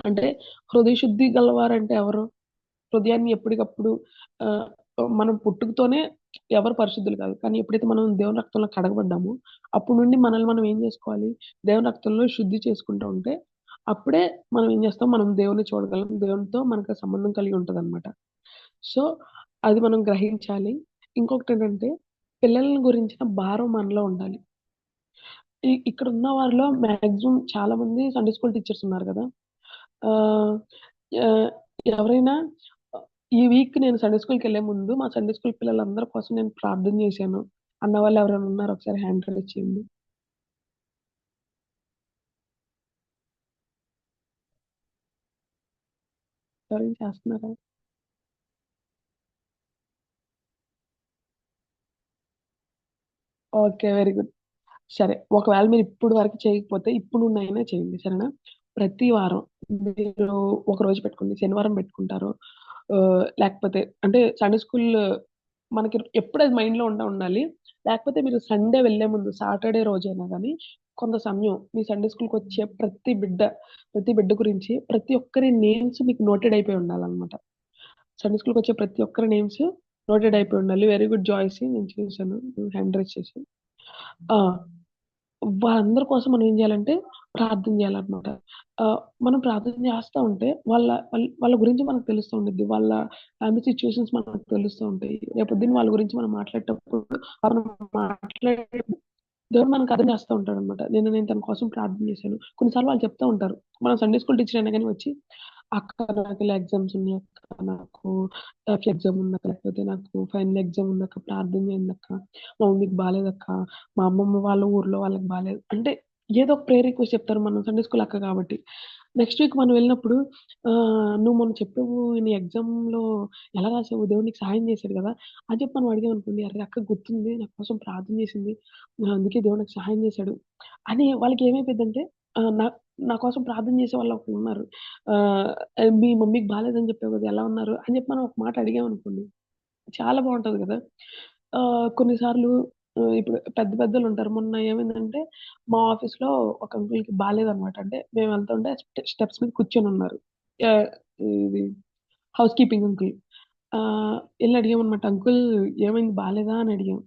అంటే హృదయ శుద్ధి గలవారంటే ఎవరు? హృదయాన్ని ఎప్పటికప్పుడు ఆహ్, మనం పుట్టుకతోనే ఎవరు పరిశుద్ధులు కాదు. కానీ ఎప్పుడైతే మనం దేవుని రక్తంలో కడగబడ్డామో, అప్పుడు నుండి మనల్ని మనం ఏం జేసుకోవాలి? దేవుని రక్తంలో శుద్ధి చేసుకుంటూ ఉంటే, అప్పుడే మనం ఏం జేస్తాం? మనం దేవుడిని చూడగలం. దేవునితో మనకు సంబంధం కలిగి ఉంటదనమాట. సో, అది మనం గ్రహించాలి. ఇంకొకటేంటంటే, పిల్లలని గురించిన భారం మనలో ఉండాలి. ఇక్కడున్న వారిలో మాక్సిమం చాలా మంది సండే స్కూల్ టీచర్స్ ఉన్నారు గదా! ఆహ్, ఆహ్, ఎవరైనా ఈ వీక్ నేను సండే స్కూల్‌కెళ్ళే ముందు మా సండే స్కూల్ పిల్లలందరి కోసం నేను ప్రార్థన జేశాను అన్నవాళ్ళు ఎవరైనా ఉన్నారా? ఒకసారి హ్యాండ్ రైజ్ చేయండి. ఎవరైనా చేస్తున్నారా? ఓకే. Very good. సరే. ఒకవేళ మీరు ఇప్పుడు వరకు చేయకపోతే ఇప్పుడు నుండైనా చేయండి. సరేనా? ప్రతి వారం మీరు ఒకరోజు పెట్టుకోండి. శనివారం పెట్టుకుంటారో లేకపోతే అంటే సండే స్కూల్ మనకి ఎప్పుడు అది మైండ్‌లో ఉండాలి. లేకపోతే మీరు సండే వెళ్ళే ముందు సాటర్‌డే రోజైనా గానీ కొంత సమయం మీ సండే స్కూల్‌కొచ్చే ప్రతి బిడ్డ గురించి ప్రతి ఒక్కరి నేమ్స్ మీకు నోటెడ్ అయిపోయి ఉండాలన్నమాట. సండే స్కూల్‌కొచ్చే ప్రతి ఒక్కరి నేమ్స్ నోటెడ్ అయిపోయి ఉండాలి. వెరీ గుడ్ జాయ్సీ నేను చూసాను. హ్యాండ్ రైజ్ చేశావు. ఆ! వాళ్ళందరి కోసం మనం ఏం చేయాలంటే ప్రార్థన చేయాలన్నమాట. మనం ప్రార్థన చేస్తా ఉంటే వాళ్ళ గురించి మనకు తెలుస్తూ ఉండిద్ది. వాళ్ళ ఫ్యామిలీ సిట్యుయేషన్స్ మనకు తెలుస్తూ ఉంటాయి. రేపొద్దున్న వాళ్ళ గురించి మనం మాట్లాడేటప్పుడు మనం మాట్లాడే దేవుడు మనకు అర్థం చేస్తా ఉంటాడనమాట. నేను తన కోసం ప్రార్థన చేశాను. కొన్నిసార్లు వాళ్ళు చెప్తా ఉంటారు. మనం సండే స్కూల్ టీచర్ అయినా గాని వచ్చి, "అక్క నాకు ఇలా ఎగ్జామ్స్ ఉన్నాయి అక్క. నాకు ఎగ్జామ్ ఉందక్క. లేకపోతే నాకు ఫైనల్ ఎగ్జామ్ ఉందక్క. ప్రార్థన చేయండక్క. మా మమ్మీకి బాలేదక్క. మా అమ్మమ్మ వాళ్ళ ఊర్లో వాళ్ళకి బాలేదు." అంటే ఏదో ఒక ప్రేయర్ రిక్వెస్ట్ చెప్తారు. మనం సండే స్కూల్ అక్క కాబట్టి. నెక్స్ట్ వీక్ మనం వెళ్ళినప్పుడు "నువ్వు మొన్న చెప్పావు నీ ఎగ్జామ్‌లో ఎలా రాసావు? దేవుడు నీకు సహాయం చేశాడు కదా!" అని చెప్పి మనం అడిగామనుకోండి, "అరె! అక్క గుర్తుంది. నా కోసం ప్రార్థన చేసింది. అందుకే దేవుడు నాకు సహాయం చేశాడు" అని వాళ్ళకి ఏమైపోద్దంటే నా నా కోసం ప్రార్థన చేసే వాళ్ళు ఒకళ్ళున్నారు. ఆహ్, "మీ మమ్మీకి బాలేదని చెప్పావు కదా! ఎలా ఉన్నారు?" అని చెప్పి మనం ఒక మాట అడిగామనుకోండి, చాలా బావుంటది కదా! కొన్నిసార్లు ఇప్పుడు పెద్ద పెద్దోళ్ళుంటారు. మొన్న ఏమైందంటే మా ఆఫీస్‌లో ఒక అంకుల్‌కి బాలేదనమాట. అంటే మేము వెళ్తుంటే స్టెప్స్ మీద కూర్చొనున్నారు. ఆహ్, ఇది హౌస్ కీపింగ్ అంకుల్. ఎళ్లి అడిగామనమాట. "అంకుల్ ఏమైంది బాలేదా?" అని అడిగాం.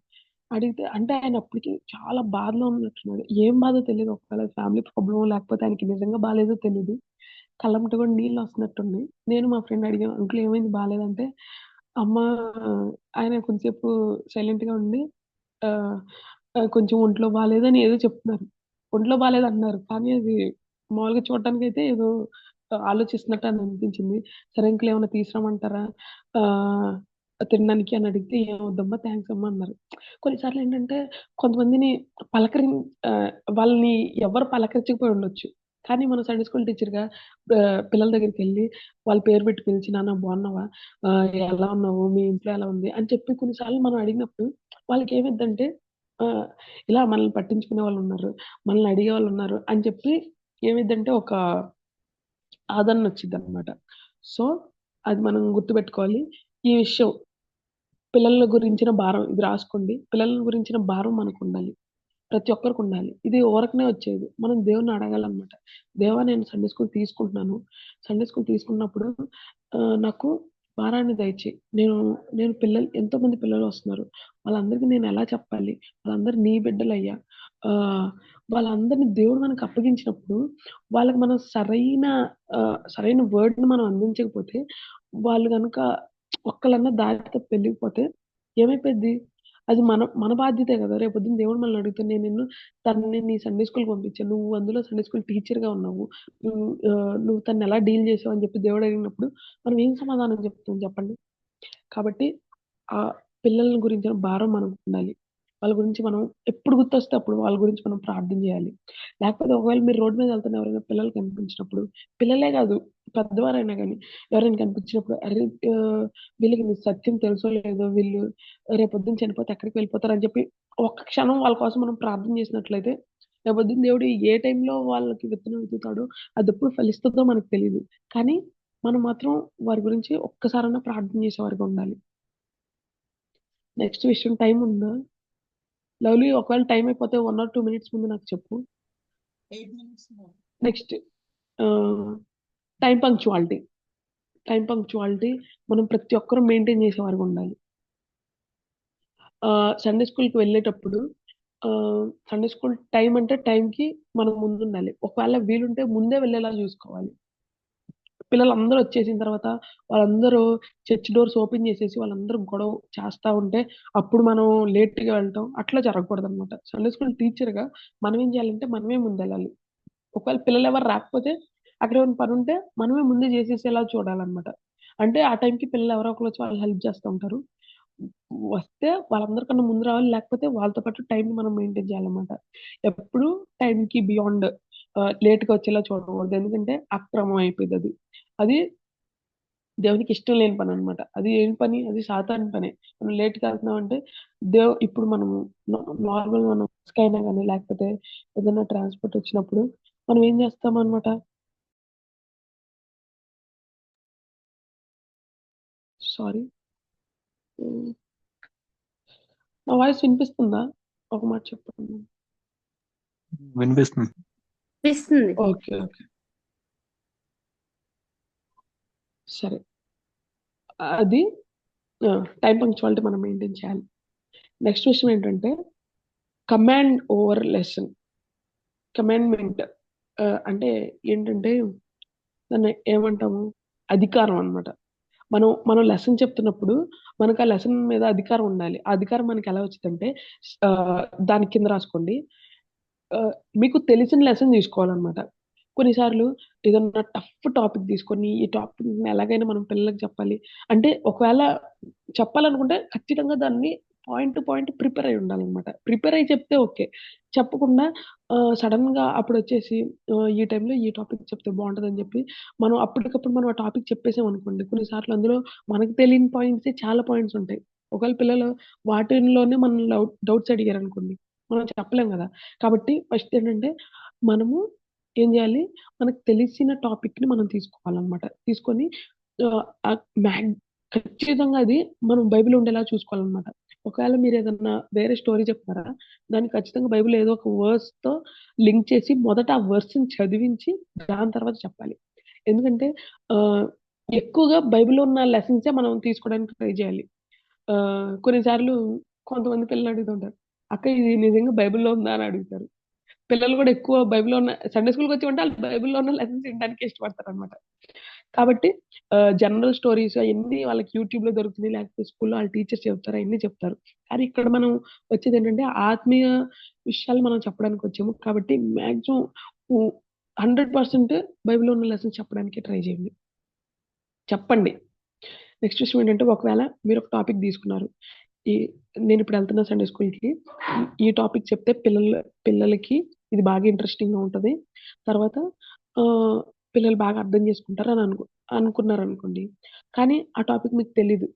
అడిగితే అంటే ఆయన అప్పటికి చాలా బాధలో ఉన్నట్టున్నాడు. ఏం బాధో తెలీదు. ఒకవేళ ఫ్యామిలీ ప్రాబ్లమో లేకపోతే ఆయనకి నిజంగా బాలేదో తెలీదు. కళ్ళమ్మట కూడా నీళ్లొస్తున్నట్టున్నాయి. నేను మా ఫ్రెండ్ అడిగాం. "అంకుల్ ఏమైంది బాలేదంటే" అమ్మ ఆయన కొంసేపు సైలెంట్‌గా ఉండి ఆహ్, కొంచెం ఒంట్లో బాలేదని ఏదో చెప్తున్నారు. ఒంట్లో బాలేదంటున్నారు. కానీ అది మామూలుగా చూడటానికైతే ఏదో ఆలోచిస్తున్నట్టు అని అనిపించింది. సరే అంకుల్ ఏమన్నా తీసుకురమ్మంటారా? ఆహ్, తినడానికి అని అడిగితే, "ఏం వద్దమ్మా థాంక్స్ అమ్మా" అన్నారు. కొన్నిసార్లు ఏంటంటే కొంతమందిని పలకరిం ఆహ్, వాళ్ళని ఎవరు పలకరించకపోయి ఉండొచ్చు. కానీ మనం సండే స్కూల్ టీచర్‌గా పిల్లల దగ్గరికెళ్ళి వాళ్ళ పేరు పెట్టి పిలిచి, "నాన్న బాగున్నావా? ఎలా ఉన్నావు? మీ ఇంట్లో ఎలా ఉంది?" అని చెప్పి కొన్నిసార్లు మనం అడిగినప్పుడు వాళ్ళకేమైద్దంటే ఆహ్, ఇలా మనల్ని పట్టించుకునే వాళ్ళున్నారు. మనల్ని అడిగేవాళ్ళున్నారు అని చెప్పి ఏమైద్దంటే ఒక ఆదరణ వచ్చిద్దనమాట. సో, అది మనం గుర్తుపెట్టుకోవాలి. ఈ విషయం పిల్లల గురించిన భారం ఇది రాసుకోండి. పిల్లల గురించిన భారం మనకుండాలి. ప్రతి ఒక్కరికుండాలి. ఇది ఊరకనే వచ్చేది. మనం దేవుడిని అడగాలనమాట. దేవా నేను సండే స్కూల్ తీసుకుంటున్నాను. సండే స్కూల్ తీసుకున్నప్పుడు నాకు భారాన్ని దయచేయి. నేను నేను ఎంతోమంది పిల్లలొస్తున్నారు. వాళ్ళందరికీ నేనెలా చెప్పాలి? వాళ్ళందరూ నీ బిడ్డలయ్యా. ఆహ్, వాళ్ళందరిని దేవుడు మనకు అప్పగించినప్పుడు, వాళ్ళకి మనం సరైన వర్డ్‌ని మనం అందించకపోతే, వాళ్ళు గనుక ఒక్కళ్ళన్నా దారి తప్పి వెళ్ళిపోతే ఏమైపోద్ది? అది మన మన బాధ్యతే గదా! రేపొద్దున దేవుడు మనల్ని అడిగితే నేను నిన్ను తనని నీ సండే స్కూల్‌కి పంపించాను. నువ్వు అందులో సండే స్కూల్ టీచర్‌గా ఉన్నావు. నువ్వు తననెలా డీల్ చేసావు అని చెప్పి దేవుడు అడిగినప్పుడు మనం ఏం సమాధానం చెప్తాం చెప్పండి? కాబట్టి పిల్లల గురించిన భారం మనకుండాలి. వాళ్ళ గురించి మనం ఎప్పుడు గుర్తొస్తే అప్పుడు వాళ్ళ గురించి మనం ప్రార్థన జేయాలి. లేకపోతే ఒకవేళ మీరు రోడ్డు మీద వెళ్తున్న ఎవరైనా పిల్లలు కనిపించినప్పుడు, పిల్లలే గాదు పెద్దవారైనా గాని ఎవరైనా కనిపించినప్పుడు అరే! వీళ్ళకి సత్యం తెలుసో లేదో వీళ్ళు రేపొద్దున చనిపోతే ఎక్కడికి వెళ్ళిపోతారని చెప్పి ఒక్క క్షణం వాళ్ళ కోసం మనం ప్రార్థన చేసినట్లయితే రేపొద్దున దేవుడు ఏ టైంలో వాళ్ళకి విత్తనం విత్తుతాడో అదెప్పుడు ఫలిస్తదో మనకు తెలీదు. కానీ మనం మాత్రం వారి గురించి ఒక్కసారన్నా ప్రార్థన చేసేవారిగా ఉండాలి. నెక్స్ట్ విషయం టైమ్ ఉందా? లవ్లీ ఒకవేళ టైమ్ అయిపోతే 1 ఆర్ 2 మినిట్స్ ముందు నాకు చెప్పు. 8 మినిట్స్ more. నెక్స్ట్ ఆహ్, టైమ్ పంక్చువాలిటీ. టైమ్ పంక్చువాలిటీ మనం ప్రతి ఒక్కరం మెయింటైన్ చేసేవారిగా ఉండాలి. సండే స్కూల్‌కి వెళ్ళేటప్పుడు సండే స్కూల్ టైమ్ అంటే టైమ్‌కి మనం ముందుండాలి. ఒకవేళ వీలుంటే ముందే వెళ్ళేలా చూసుకోవాలి. పిల్లలందరూ వచ్చేసిన తర్వాత వాళ్ళందరూ చర్చ్ డోర్స్ ఓపెన్ చేసేసి వాళ్ళందరూ గొడవ చేస్తా ఉంటే, అప్పుడు మనం లేట్‌గా వెళ్ళటం అట్లా జరగకూడదనమాట. సండే స్కూల్ టీచర్‌గా మనం ఏం చేయాలంటే మనమే ముందెళ్ళాలి. ఒకవేళ పిల్లలెవరు రాకపోతే అక్కడేమైనా పనుంటే మనమే ముందే చేసేసేలా చూడాలనమాట. అంటే ఆ టైంకి పిల్లలు ఎవరో ఒకళ్ళు వచ్చి వాళ్ళు హెల్ప్ చేస్తా ఉంటారు. వస్తే వాళ్ళందరికన్నా ముందు రావాలి. లేకపోతే వాళ్ళతో పాటు టైమ్‌ని మనం మెయింటైన్ చేయాలన్నమాట. ఎప్పుడు టైమ్‌కి బియాండ్ లేట్‌గా వచ్చేలా చూడకూడదు. ఎందుకంటే అక్రమం అయిపోయిద్దది. అది దేవునికి ఇష్టం లేని పననమాట. అది ఏం పని? అది సాతాను పనే. మనం లేట్‌గా ఎళ్తున్నామంటే ఇప్పుడు మనము నార్మల్‌గా మనం బస్‌కైనా గాని లేకపోతే ఏదైనా ట్రాన్స్‌పోర్ట్ వచ్చినప్పుడు మనం ఏం చేస్తామనమాట సారీ. హ్మ్. నా వాయిస్ వినిపిస్తుందా? ఒక మాట చెప్పండి. వినిపిస్తుంది. ఇస్తుంది. ఓకే. ఓకే. సరే. అది టైమ్ పంక్చువాలిటీ మనం మెయింటైన్ చేయాలి. నెక్స్ట్ విషయం ఏంటంటే కమాండ్ ఓవర్ లెసన్. కమాండ్మెంట్ అంటే ఏంటంటే దాన్ని ఏమంటాము, అధికారం అన్నమాట. మనం లెసన్ చెప్తున్నప్పుడు మనకు ఆ లెసన్ మీద అధికారం ఉండాలి. ఆ అధికారం మనకి ఎలా వచ్చిందంటే దాని కింద రాసుకోండి. మీకు తెలిసిన లెసన్ తీసుకోవాలన్నమాట. కొన్నిసార్లు ఏదన్నా టఫ్ టాపిక్ తీసుకొని ఈ టాపిక్‌ని ఎలాగైనా మనం పిల్లలకి చెప్పాలి. అంటే ఒకవేళ చెప్పాలనుకుంటే ఖచ్చితంగా దాన్ని పాయింట్ టు పాయింట్ ప్రిపేర్ అయ్యి ఉండాలన్నమాట. ప్రిపేర్ అయ్యి చెప్తే ఓకే. చెప్పకుండా సడెన్‌గా అప్పుడొచ్చేసి ఈ టైంలో ఈ టాపిక్ చెప్తే బావుంటదని చెప్పి మనం అప్పటికప్పుడు మనం ఆ టాపిక్ చెప్పేసామనుకోండి. కొన్నిసార్లు అందులో మనకు తెలియని పాయింట్సే చాలా పాయింట్స్ ఉంటాయి. ఒకవేళ పిల్లలు వాటిల్లోనే మనల్ని డౌట్స్ అడిగారనుకోండి, మనం చెప్పలేం గదా! కాబట్టి ఫస్ట్ ఏంటంటే మనము ఏం జేయాలి, మనకు తెలిసిన టాపిక్‌ని మనం తీసుకోవాలనమాట. తీసుకొని ఆహ్, మ్యాగ్ ఖచ్చితంగా అది మనం బైబిల్ ఉండేలా చూసుకోవాలనమాట. ఒకవేళ మీరేదన్నా వేరే స్టోరీ చెప్తారా, దాన్ని ఖచ్చితంగా బైబిల్ ఏదో ఒక వర్స్‌తో లింక్ చేసి మొదట ఆ వర్స్‌ని చదివించి దాని తర్వాత చెప్పాలి. ఎందుకంటే ఆహ్, ఎక్కువగా బైబిల్‌లో ఉన్న లెసన్సే మనం తీసుకోవడానికి ట్రై జేయాలి. కొన్నిసార్లు కొంతమంది పిల్లలు అడుగుతుంటారు. "అక్క ఇది నిజంగా బైబిల్‌లో ఉందా?" అని అడుగుతారు. పిల్లలు గూడా ఎక్కువ బైబిల్‌లో ఉన్న సండే స్కూల్‌కొచ్చామంటే ఆళ్ళు బైబిల్‌లో ఉన్న లెసన్స్ వినడానికే ఇష్టపడతారనమాట. కాబట్టి జనరల్ స్టోరీస్ అయన్నీ వాళ్ళకి యూట్యూబ్‌లో దొరుకుతున్నాయి. లేకపోతే స్కూల్‌లో ఆళ్ళ టీచర్స్ చెప్తారు. అయన్నీ చెప్తారు. కానీ ఇక్కడ మనం వచ్చేదేంటంటే ఆత్మీయ విషయాలు మనం చెప్పడానికొచ్చాము. కాబట్టి మాక్సిమం ఉ 100% బైబిల్‌లో ఉన్న లెసన్స్ చెప్పడానికే ట్రై చేయండి. చెప్పండి. నెక్స్ట్ విషయం ఏంటంటే ఒకవేళ మీరొక టాపిక్ తీసుకున్నారు. ఈ నేనిప్పుడు ఎళ్తున్నా సండే స్కూల్‌కి. ఈ టాపిక్ చెప్తే పిల్లలకి ఇది బాగా ఇంట్రెస్టింగ్‌గా ఉంటది. తర్వాత ఆహ్, పిల్లలు బాగా అర్థం చేసుకుంటారు అని అనుకున్నారనుకోండి. కానీ ఆ టాపిక్ మీకు తెలీదు.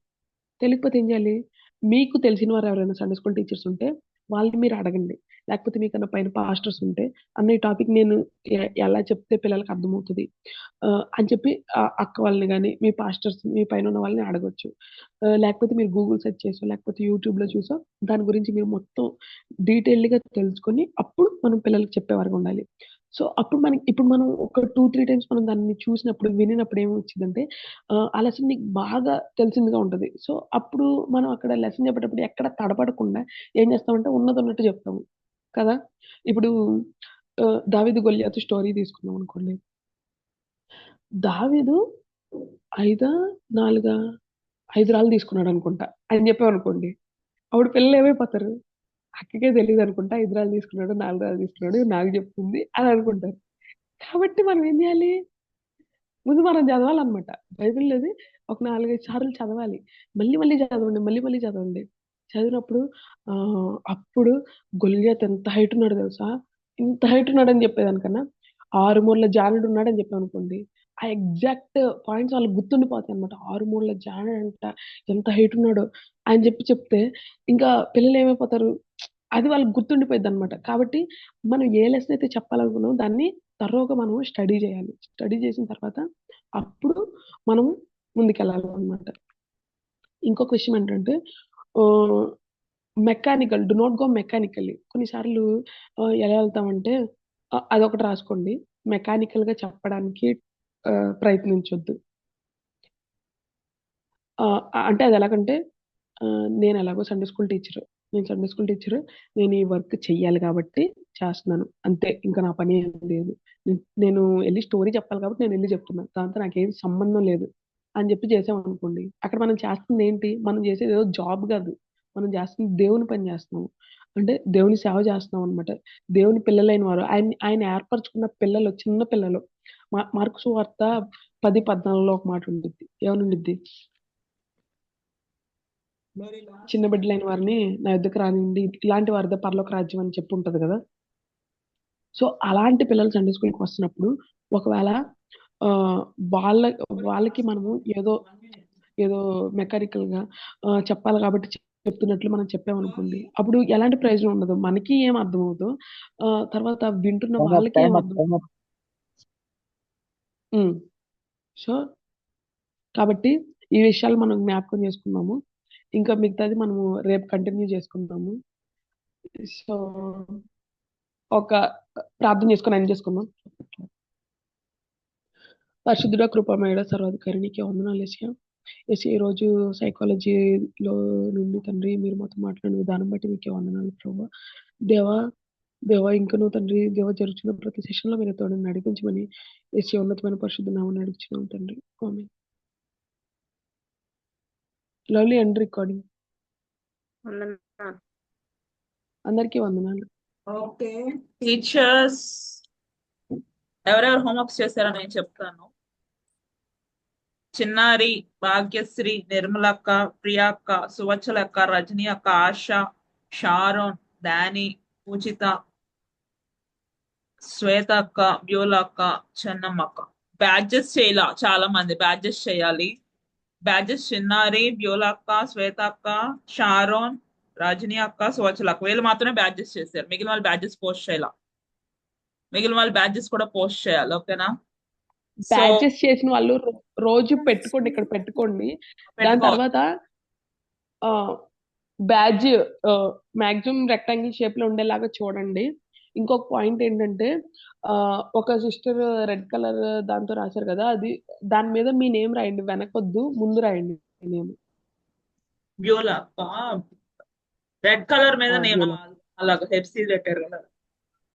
తెలియకపోతే ఏం చేయాలి? మీకు తెలిసిన వారు ఎవరైనా సండే స్కూల్ టీచర్స్ ఉంటే వాళ్ళని మీరు అడగండి. లేకపోతే మీకన్నా పైన పాస్టర్స్ ఉంటే, "అన్న ఈ టాపిక్ నేను ఎలా చెప్తే పిల్లలకి అర్థమవుతది?" అని చెప్పి అక్క వాళ్ళని గాని, మీ పాస్టర్స్ మీ పైనున్న వాళ్ళని అడగొచ్చు. లేకపోతే మీరు గూగుల్ సెర్చ్ చేసో, లేకపోతే యూట్యూబ్‌లో చూసో దాని గురించి మీరు మొత్తం డీటెయిల్డ్‌గా తెలుసుకొని, అప్పుడు మనం పిల్లలకి చెప్పేవారుగా ఉండాలి. సో, అప్పుడు ఇప్పుడు మనం ఒక 2, 3 టైమ్స్ మనం దాన్ని చూసినప్పుడు, వినినప్పుడు ఏమొచ్చిదంటే ఆ లెసన్ నీకు బాగా తెలిసిందిగా ఉంటది. సో, అప్పుడు మనం అక్కడ లెసన్ చెప్పేటప్పుడు ఎక్కడ తడబడకుండా ఏం చేస్తామంటే ఉన్నదున్నట్టు చెప్తాము. కదా! ఇప్పుడు దావీదు గొల్యాతు స్టోరీ తీసుకున్నామనుకోండి. దావీదు ఐదా? 4 5 రాళ్ళు తీసుకున్నాడనుకుంటా అని చెప్పామనుకోండి. అప్పుడు పిల్లలేమైపోతారు? అక్కకే తెలీదనుకుంటా 5 రాళ్ళు తీసుకున్నాడు, 4 రాళ్ళు తీసుకున్నాడు, నాకు చెప్తుంది అని అనుకుంటారు. కాబట్టి మనం ఏం చేయాలి? ముందు మనం చదవాలనమాట. బైబిల్‌లోది ఒక 4, 5 సార్లు చదవాలి. మళ్ళీ మళ్ళీ చదవండి. మళ్ళీ మళ్ళీ చదవండి. చదివినప్పుడు అప్పుడు గొల్యాత్ ఎంత హైట్ ఉన్నాడో తెలుసా? ఇంత హైట్ ఉన్నాడని చెప్పేదానికన్నా 6 మూరల జానుడు ఉన్నాడని చెప్పామనుకోండి. ఆ ఎగ్జాక్ట్ పాయింట్స్ వాళ్ళకి గుర్తుండిపోతాయన్నమాట. 6 మూరల జానుడంట ఎంత హైట్ ఉన్నాడో అని చెప్తే ఇంకా పిల్లలేమైపోతారు? అది వాళ్ళకి గుర్తుండిపోయిద్దనమాట. కాబట్టి మనం ఏ లెసన్ అయితే చెప్పాలనుకున్నామో దాన్ని థరోగా మనం స్టడీ చేయాలి. స్టడీ చేసిన తర్వాత అప్పుడు మనం ముందుకెళ్ళాలనమాట. ఇంకొక విషయం ఏంటంటే ఆహ్, mechanical do not go mechanically. కొన్నిసార్లు ఎలా వెళ్తామంటే అదొకటి రాసుకోండి. మెకానికల్‌గా చెప్పడానికి ప్రయత్నించొద్దు. అంటే అదెలాగంటే నేనెలాగో సండే స్కూల్ టీచరు. నేను సండే స్కూల్ టీచరు. నేను ఈ వర్క్ చెయ్యాలి కాబట్టి చేస్తున్నాను. అంతే. ఇంక నా పని ఏం లేదు. నేను ఎళ్లి స్టోరీ చెప్పాలి కాబట్టి నేనెళ్లి చెప్తున్నా. దాంతో నాకేం సంబంధం లేదు అని జెప్పి చేసామనుకోండి. అక్కడ మనం చేస్తుందేంటి? మనం చేసేదేదో జాబ్ గాదు. మనం చేస్తుంది దేవుని పని చేస్తున్నాము. అంటే దేవుని సేవ చేస్తున్నామనమాట. దేవుని పిల్లలైన వారు ఆయన ఏర్పరచుకున్న పిల్లలు, చిన్న పిల్లలు. మార్కు సువార్త 10, 14లో ఒక మాట ఉండిద్ది. ఏమనుండిద్ది? చిన్న బిడ్డలైన వారిని నా యొద్దకు రానియండి. ఇలాంటి వారిదే పరలోక రాజ్యం అని చెప్పి ఉంటది గదా! సో, అలాంటి పిల్లలు సండే స్కూల్‌కొస్తున్నప్పుడు ఒకవేళ ఆహ్, వాళ్ళ వాళ్ళకి మనము ఏదో, ఏదో మెకానికల్‌గా చెప్పాలి కాబట్టి చెప్తున్నట్లు మనం చెప్పామనుకోండి. అప్పుడు ఎలాంటి ప్రయోజనం ఉండదు. మనకి ఏం అర్థమవ్వదు. తర్వాత వింటున్న టైమ్ అప్ వాళ్ళకి ఏం టైమ్ అప్ అర్థం. Time up. హ్మ్. సో, కాబట్టి ఈ విషయాలు మనం జ్ఞాపకం చేసుకున్నాము. ఇంకా మిగతాది మనము రేపు కంటిన్యూ చేసుకుందాము. సో ఒక ప్రార్థన చేసుకొని ఎండ్ చేసుకుందాం. పరిశుద్ధుడా, కృపామయుడ, సర్వాధికారి నీకే వందనాలేసయ్యా. యేసయ్య ఈరోజు సైకాలజీలో నుండి తండ్రి మీరు మాతో మాట్లాడిన విధానం బట్టి మీకే వందనాలు ప్రభువా. దేవా దేవా ఇంకను తండ్రి దేవ జరుగుతున్న ప్రతి సెషన్లో మీరు తోడని నడిపించమని యేసు ఉన్నతమైన పరిశుద్ధ నామం నడిపించినాం తండ్రి. ఆమేన్. Lovely and recording. వందనాలు. అందరికీ వందనాలు. ఓకే టీచర్స్ ఎవరెవరు హోంవర్క్స్ చేశారో నేను చెప్తాను. చిన్నారి, భాగ్యశ్రీ, నిర్మలక్క, ప్రియాక్క, సువచ్చలక్క, రజనీ అక్క, ఆశ, షారోన్, డానీ, పూజిత, శ్వేత అక్క, బ్యూలా అక్క, చెన్నమ్మక్క. బ్యాడ్జెస్ చేయాల, చాలా మంది బ్యాడ్జెస్ చేయాలి. బ్యాడ్జెస్ చిన్నారి, బ్యూలా అక్క, శ్వేత అక్క, షారోన్, రజనీ అక్క, సువచ్చలక్క వీళ్ళు మాత్రమే బ్యాడ్జెస్ చేశారు. మిగిలిన వాళ్ళు బ్యాడ్జెస్ పోస్ట్ చేయాల. మిగిలిన వాళ్ళు బ్యాడ్జెస్ కూడా పోస్ట్ చేయాలి. ఓకేనా? సో బ్యాచెస్ చేసిన వాళ్ళు రోజు పెట్టుకోండి, ఇక్కడ పెట్టుకోండి. దాని పెట్టుకో. తర్వాత బ్యాడ్జ్ మాక్సిమం రెక్టాంగిల్ షేప్ లో ఉండేలాగా చూడండి. ఇంకొక పాయింట్ ఏంటంటే ఒక సిస్టర్ రెడ్ కలర్ దాంతో రాశారు కదా, అది దాని మీద మీ నేమ్ రాయండి, వెనకొద్దు ముందు రాయండి నేమ్. బ్యూలా అక్క రెడ్ కలర్ మీద నేను బ్యూలా. అలాగ హెప్సీ లెటర్